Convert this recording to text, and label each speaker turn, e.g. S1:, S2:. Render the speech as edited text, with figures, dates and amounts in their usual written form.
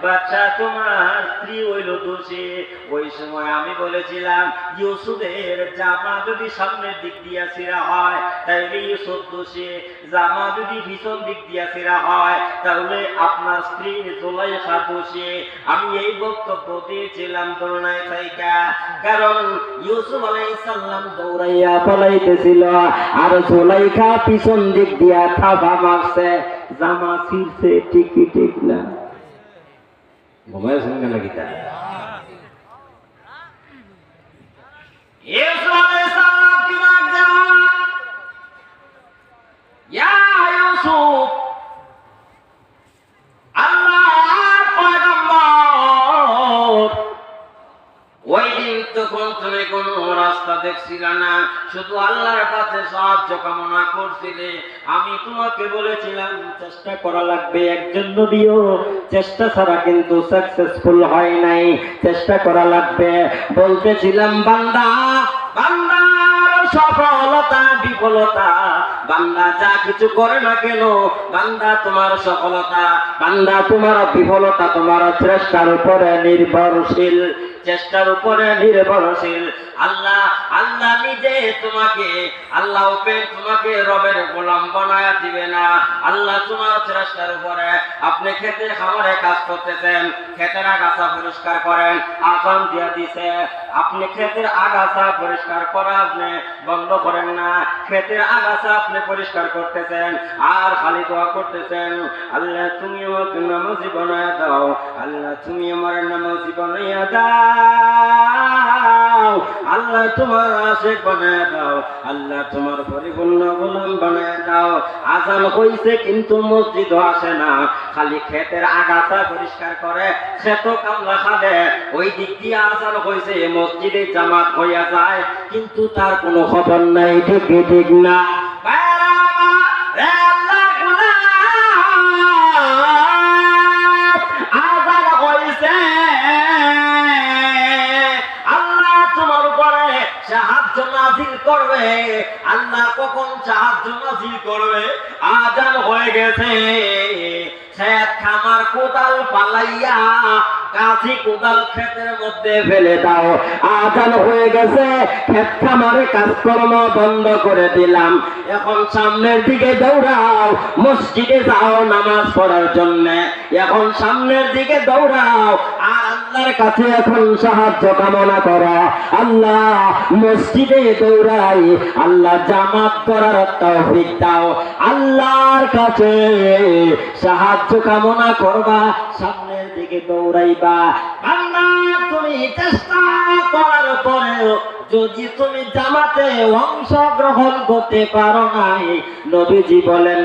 S1: বাচ্চা তোমার স্ত্রী হইল দোষী। ওই সময় আমি বলেছিলাম ইউসুফের জামা যদি সামনের দিক দিয়া ছিঁড়া হয় তাহলে ইউসুফ দোষী, জামা যদি পিছন দিক দিয়া ছিঁড়া হয় তাহলে আপনার স্ত্রী জুলাইখা দোষী। আমি এই বক্তব্য দিয়েছিলাম দৌড়ায় থাইকা, কারণ ইউসুফ আলাইহিস সালাম দৌড়াইয়া পালাইতেছিল আর জুলাইখা পিছন দিক দিয়া থাবা মারছে, জামা ছিঁড়ছে। ঠিকই ঠিক না? মোবাইল সঙ্গে নাকি তা ইউসুফ আলাইহিস সালাম কি ডাকছে, ইয়া ইউসুফ, আল্লাহর পয়গম্বর। ওই দিন তখন তুমি কোন রাস্তা দেখছিলে না, শুধু আল্লাহর কাছে সাহায্য কামনা করছিলে। আমি তোমাকে বলেছিলাম চেষ্টা করা লাগবে, একজন নবীও চেষ্টা ছাড়া কিন্তু সাকসেসফুল হয় নাই, চেষ্টা করা লাগবে। বলতেছিলাম বান্দা, বান্দার সফলতা বিফলতা, বান্দা যা কিছু করে না কেন, বান্দা তোমার সফলতা, বান্দা তোমার বিফলতা তোমার চেষ্টার উপরে নির্ভরশীল, চেষ্টার উপরে নির্ভরশীল। আল্লাহ আল্লাহ নিজে তোমাকে, আল্লাহ ওপেন তোমাকে রবের গোলাম বানায়া দিবে না। আল্লাহ তোমার চেষ্টার উপরে, আপনি খেতে খামারে কাজ করতেছেন, ক্ষেতের আগাছা পরিষ্কার করেন, আজান দিয়ে দিছে, আপনি ক্ষেতের আগাছা পরিষ্কার করা আপনি বন্ধ করেন না, ক্ষেতের আগাছা আপনি পরিষ্কার করতেছেন আর খালি দোয়া করতেছেন, আল্লাহ তুমি আমাকে নামাজি বানায়া দাও, আল্লাহ তুমি আমার নামাজি বানাইয়া দাও, আল্লাহ তোমার আশিক বানায়া দাও, আল্লাহ তোমার পরিপূর্ণ গোলাম বানায়া দাও। আজান হইছে কিন্তু মসজিদ আসে না, খালি ক্ষেতের আগাছা পরিষ্কার করে, ক্ষেত কামলা খাবে, ওই দিক দিয়ে আজান হইছে, মসজিদে জামাত হইয়া যায়, কিন্তু তার কোনো খবর নাই। ঠিক ঠিক না? আজান হইছে, আল্লাহ তোমার উপরে সাহায্য নাযিল করবে। আল্লাহ কখন সাহায্য নাযিল করবে? আজান হয়ে গেছে, ক্ষেত খামার কোদাল পালাইয়া কাছি কোদাল ক্ষেতের মধ্যে ফেলে দাও। আজান হয়ে গেছে, ক্ষেত খামারে কাজকর্ম বন্ধ করে দিলাম, এখন সামনের দিকে দৌড়াও, মসজিদে যাও নামাজ পড়ার জন্য, এখন সামনের দিকে দৌড়াও আর আল্লাহর কাছে এখন সাহায্য কামনা করো। আল্লাহ মসজিদে দৌড়াই, আল্লাহ জামাত করার তৌফিক দাও, আল্লাহর কাছে সাহায্য কামনা করবা, সামনের দিকে দৌড়াইবা। বান্দা তুমি চেষ্টা করার পরেও যদি তুমি জামাতে অংশগ্রহণ করতে পারো নাই, নবীজি বলেন